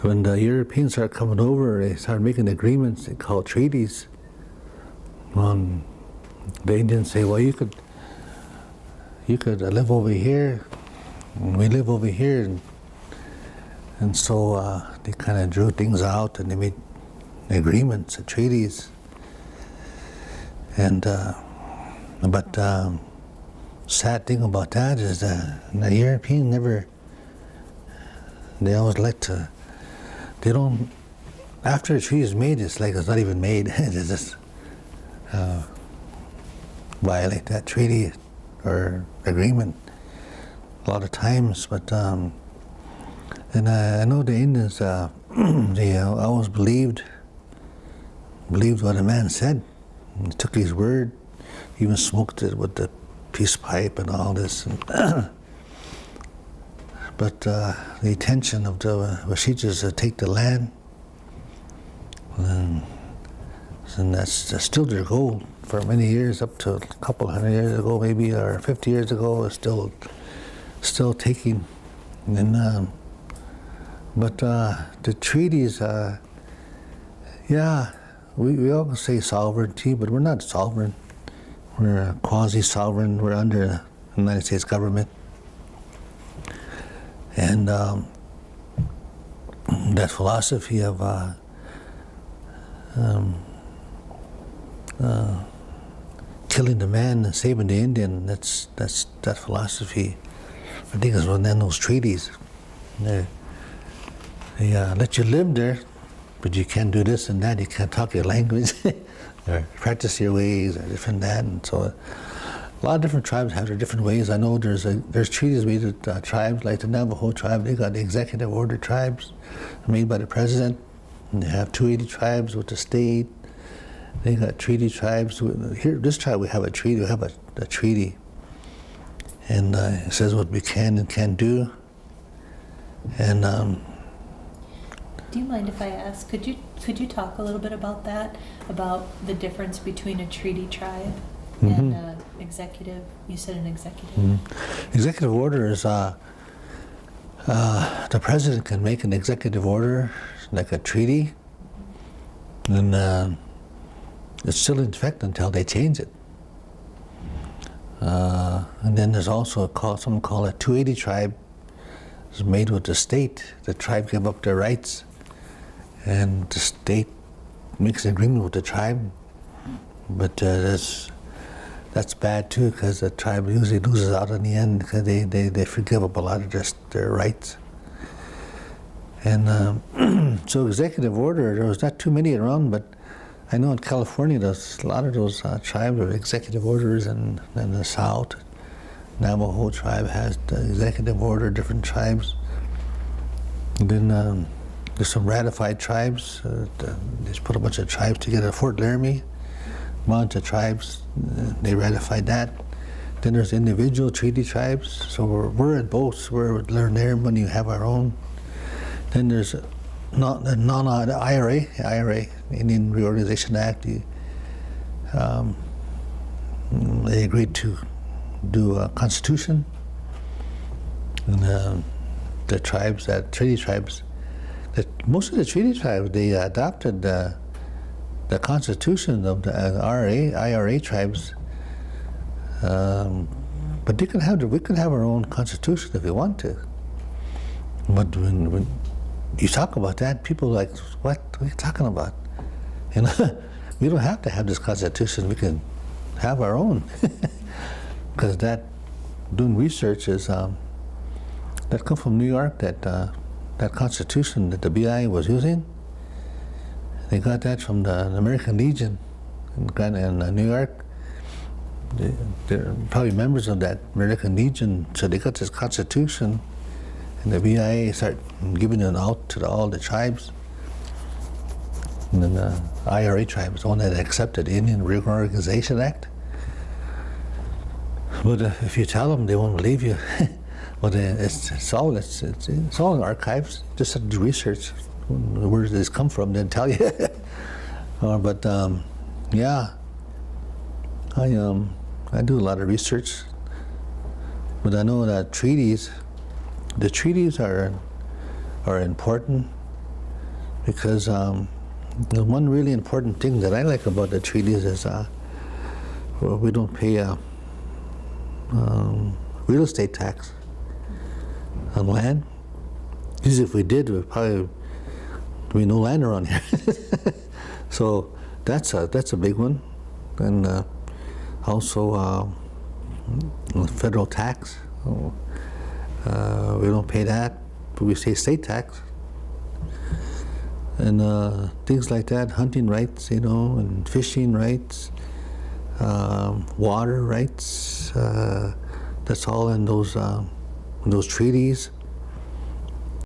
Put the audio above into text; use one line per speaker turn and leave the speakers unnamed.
when the Europeans started coming over, they started making agreements they called treaties. The Indians say, well, you could live over here, and we live over here, and so they kind of drew things out, and they made agreements, treaties, and but sad thing about that is that the Europeans never. They always like to. They don't. After a treaty is made, it's like it's not even made. They just violate that treaty or agreement a lot of times. But and I know the Indians. They always believed what a man said. He took his word. Even smoked it with the peace pipe and all this. But the intention of the Washijas is to take the land, and that's still their goal for many years, up to a couple hundred years ago, maybe, or 50 years ago, is still taking. And but the treaties, yeah, we all say sovereignty, but we're not sovereign. We're quasi-sovereign. We're under the United States government. And that philosophy of killing the man and saving the Indian, that's that philosophy. I think it's one of those treaties. They let you live there, but you can't do this and that. You can't talk your language, or practice your ways, or different that. And so, a lot of different tribes have their different ways. I know there's treaties made with tribes, like the Navajo tribe. They got the executive order tribes made by the president. And they have 280 tribes with the state. They got treaty tribes. Here, this tribe, we have a treaty. We have a treaty, and it says what we can and can't do. And
do you mind if I ask? Could you talk a little bit about that? About the difference between a treaty tribe and executive? You said an executive.
Executive order is the president can make an executive order like a treaty, and it's still in effect until they change it. And then there's also something called a 280 tribe. It's made with the state. The tribe give up their rights, and the state makes an agreement with the tribe. But that's bad too, because the tribe usually loses out in the end because they forgive up a lot of their rights. And so executive order, there was not too many around, but I know in California there's a lot of those tribes with executive orders, and in the South, Navajo tribe has the executive order, different tribes. And then there's some ratified tribes. They just put a bunch of tribes together. Fort Laramie, a bunch of tribes, they ratified that. Then there's individual treaty tribes. So we're at both. We're at Laramie when you have our own. Then there's the IRA, Indian Reorganization Act. They agreed to do a constitution, and the tribes, treaty tribes, most of the treaty tribes, they adopted the constitution of the IRA tribes, but we can have our own constitution if we want to. But when you talk about that, people are like, what are you talking about? You know, we don't have to have this constitution. We can have our own. Because doing research is, that come from New York, that constitution that the BI was using. They got that from the American Legion in New York. They're probably members of that American Legion, so they got this constitution, and the BIA started giving it out to all the tribes. And then the IRA tribe is the one that accepted the Indian Reorganization Act. But if you tell them, they won't believe you. But it's all in the archives. Just have to do research. Where does this come from? They'll tell you. But yeah, I do a lot of research. But I know that the treaties are important. because the one really important thing that I like about the treaties is well, we don't pay real estate tax on land. Usually if we did, we'd probably be no land around here. So that's a big one. And also federal tax. We don't pay that, but we pay state tax. And things like that, hunting rights, and fishing rights, water rights. That's all in those treaties.